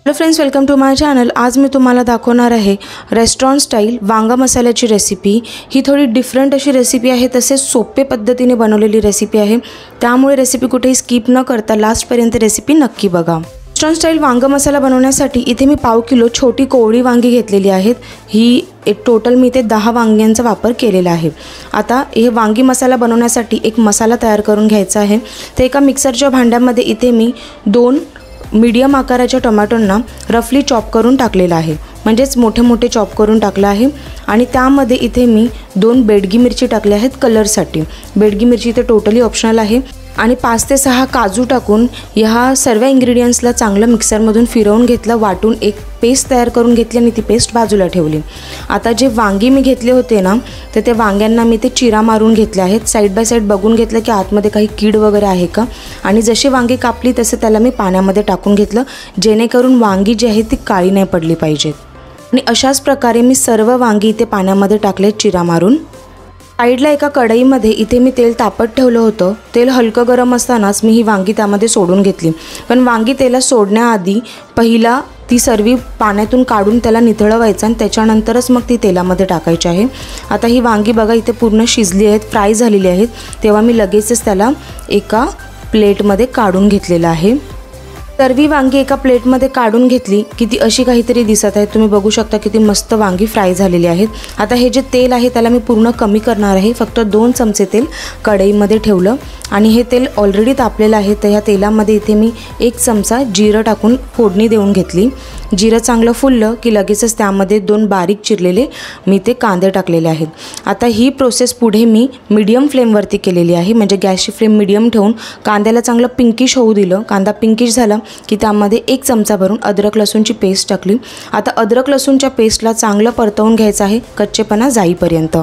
Hello friends, welcome to my channel. आज मी तुम्हाला दाखवणार आहे रेस्टॉरंट स्टाईल वांगा मसाल्याची रेसिपी। ही थोडी डिफरंट अशी रेसिपी आहे, तसेच सोपे पद्धतीने बनवलेली रेसिपी आहे, त्यामुळे रेसिपी कुठेही स्किप न करता लास्टपर्यंत रेसिपी नक्की बघा। रेस्टॉरंट स्टाईल वांगा मसाला बनवण्यासाठी इथे मी पाव किलो छोटी कोवळी वांगी घेतलेली आहेत। ही टोटल मी इथे 10 वांग्यांचा वापर केलेला आहे। आता हे वांगी मसाला बनवण्यासाठी एक मसाला तयार करून घ्यायचा आहे। ते एका मिक्सरच्या भांड्यामध्ये इथे मी 2 मीडियम आकाराच्या टोमॅटोंना रफली चॉप करून टाकलेला आहे, म्हणजेच मोठे मोठे चॉप करून टाकला आहे। आणि त्यामध्ये इथे मी 2 बेडगी मिरची टाकले आहेत कलरसाठी। बेडगी मिरची इथे टोटली ऑप्शनल आहे। आणि 5 ते 6 काजू टाकून ह्या सर्व इन्ग्रेडियंट्सला चांगलं मिक्सरमधून फिरवून घेतलं, वाटून एक पेस्ट तयार करून घेतली आणि ती पेस्ट बाजूला ठेवली। आता जे वांगी मी घेतले होते ना, तर ते वांग्यांना मी ते चिरा मारून घेतले आहेत। साईड बाय साईड बघून घेतलं की आतमध्ये काही कीड वगैरे आहे का, आणि जशी वांगी कापली तसे त्याला मी पाण्यामध्ये टाकून घेतलं, जेणेकरून वांगी जी आहे ती काळी नाही पडली पाहिजेत। आणि अशाच प्रकारे मी सर्व वांगी इथे पाण्यामध्ये टाकले चिरा मारून। साईडला एका कढईमध्ये इथे मी तेल तापत ठेवलं होतं। तेल हलकं गरम असतानाच मी ही वांगी त्यामध्ये सोडून घेतली, पण वांगी तेलात सोडण्याआधी पहिला ती सर्व पाण्यातून काढून त्याला निथळवायचं आणि त्याच्यानंतरच मग ती तेलामध्ये टाकायची आहे। आता ही वांगी बघा इथे पूर्ण शिजली आहेत, फ्राय झालेली आहेत, तेव्हा मी लगेचच त्याला एका प्लेटमध्ये काढून घेतलेलं आहे। सर्व वांगी एका प्लेटमध्ये काढून घेतली की ती अशी काहीतरी दिसत आहे। तुम्ही बघू शकता किती मस्त वांगी फ्राय झालेली आहेत। आता हे जे तेल आहे त्याला मी पूर्ण कमी करणार आहे। फक्त 2 चमचे तेल कढईमध्ये ठेवलं आणि हे तेल ऑलरेडी तापलेलं आहे। तर ह्या तेलामध्ये इथे मी 1 चमचा जिरं टाकून फोडणी देऊन घेतली। जिरं चांगलं फुललं की लगेचच त्यामध्ये 2 बारीक चिरलेले मी ते कांदे टाकलेले आहेत। आता ही प्रोसेस पुढे मी मीडियम फ्लेमवरती केलेली आहे, म्हणजे गॅसची फ्लेम मीडियम ठेवून कांद्याला चांगलं पिंकिश होऊ दिलं। कांदा पिंकिश झाला की त्यामध्ये 1 चमचा भरून अद्रक लसूणची पेस्ट टाकली। आता अद्रक लसूणच्या पेस्टला चांगलं परतवून घ्यायचं आहे कच्चेपणा जाईपर्यंत।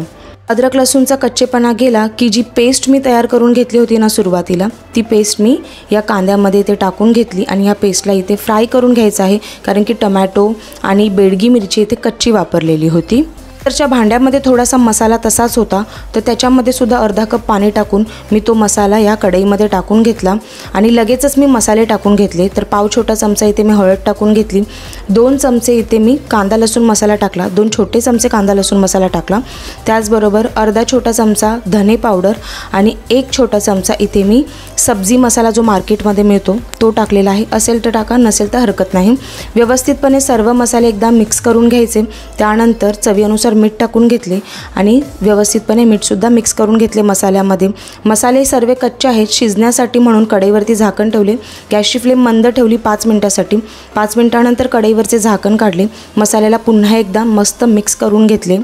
अद्रक लसूणचा कच्चेपणा गेला की जी पेस्ट मी तयार करून घेतली होती ना सुरुवातीला, ती पेस्ट मी या कांद्यामध्ये इथे टाकून घेतली आणि ह्या पेस्टला इथे फ्राय करून घ्यायचं आहे, कारण की टोमॅटो आणि बेडगी मिरची इथे कच्ची वापरलेली होती। नंतरच्या भांड्यामध्ये थोडासा मसाला तसाच होता, तर त्याच्यामध्ये सुद्धा अर्धा कप पाणी टाकून मी तो मसाला या कढईमध्ये टाकून घेतला आणि लगेचच मी मसाले टाकून घेतले। तर पाव छोटा चमचा इथे मी हळद टाकून घेतली, 2 चमचे इथे मी कांदा लसूण मसाला टाकला, 2 छोटे चमचे कांदा लसूण मसाला टाकला, त्याचबरोबर अर्धा छोटा चमचा धने पावडर आणि 1 छोटा चमचा इथे मी सब्जी मसाला जो मार्केटमध्ये मिळतो तो टाकलेला आहे। असेल तर टाका, नसेल तर हरकत नाही। व्यवस्थितपणे सर्व मसाले एकदा मिक्स करून घ्यायचे। त्यानंतर चवीनुसार मीठ टाकून घेतले आणि व्यवस्थितपणे मीठसुद्धा मिक्स करून घेतले मसाल्यामध्ये। मसाले सर्व कच्चे आहेत, शिजण्यासाठी म्हणून कढईवरती झाकण ठेवले। गॅसची फ्लेम मंद ठेवली 5 मिनिटासाठी। 5 मिनिटानंतर कढईवरचे झाकण काढले, मसाल्याला पुन्हा एकदा मस्त मिक्स करून घेतले।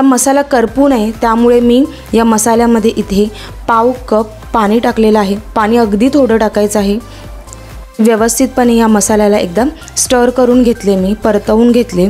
मसाला करपू नये त्यामुळे मी या मसाल्यामध्ये इथे पाव कप पाणी टाकलेलं आहे। पाणी अगदी थोडं टाकायचं आहे। व्यवस्थितपणे या मसाल्याला एकदम स्टर करून घेतले, मी परतवून घेतले।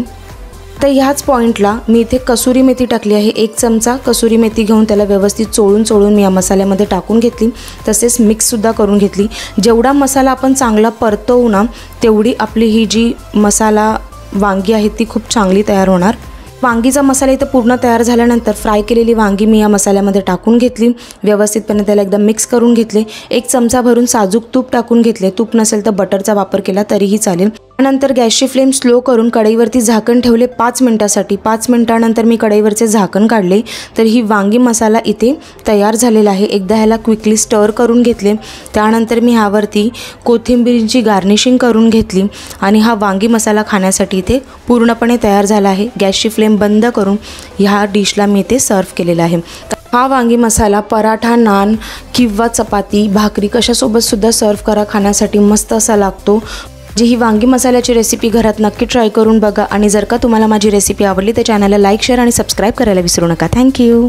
तर ह्याच पॉईंटला मी इथे कसुरी मेथी टाकली आहे। 1 चमचा कसुरी मेथी घेऊन त्याला व्यवस्थित चोळून मी या मसाल्यामध्ये टाकून घेतली, तसेच मिक्ससुद्धा करून घेतली। जेवढा मसाला आपण चांगला परतवू ना, तेवढी आपली ही जी मसाला वांगी आहे ती खूप चांगली तयार होणार। वांगीचा मसाला इथे पूर्ण तयार झाल्यानंतर फ्राय केलेली वांगी मी या मसाल्यामध्ये टाकून घेतली, व्यवस्थितपणे त्याला एकदम मिक्स करून घेतले। 1 चमचा भरून साजूक तूप टाकून घेतले, तूप नसेल तर बटरचा वापर केला तरीही चालेल। त्यानंतर गॅसची फ्लेम स्लो करून कढईवरती झाकण ठेवले 5 मिनिटासाठी। 5 मिनिटानंतर मी कढईवरचे झाकण काढले, तर ही वांगी मसाला इथे तयार झालेला आहे। एकदा ह्याला क्विकली स्टर करून घेतले, त्यानंतर मी ह्यावरती कोथिंबीरची गार्निशिंग करून घेतली आणि हा वांगी मसाला खाण्यासाठी इथे पूर्णपणे तयार झाला आहे। गॅसची फ्लेम बंद करून ह्या डिशला मी इथे सर्व केलेला आहे। हा वांगी मसाला पराठा, नान किंवा चपाती, भाकरी कशासोबतसुद्धा सर्व करा, खाण्यासाठी मस्त असा लागतो। ही वांगी मसाल्याची रेसिपी घरात नक्की ट्राय करून बघा, आणि जर का तुम्हाला माझी रेसिपी आवडली तर चॅनलला लाईक, शेअर आणि सबस्क्राईब करायला विसरू नका। थँक्यू।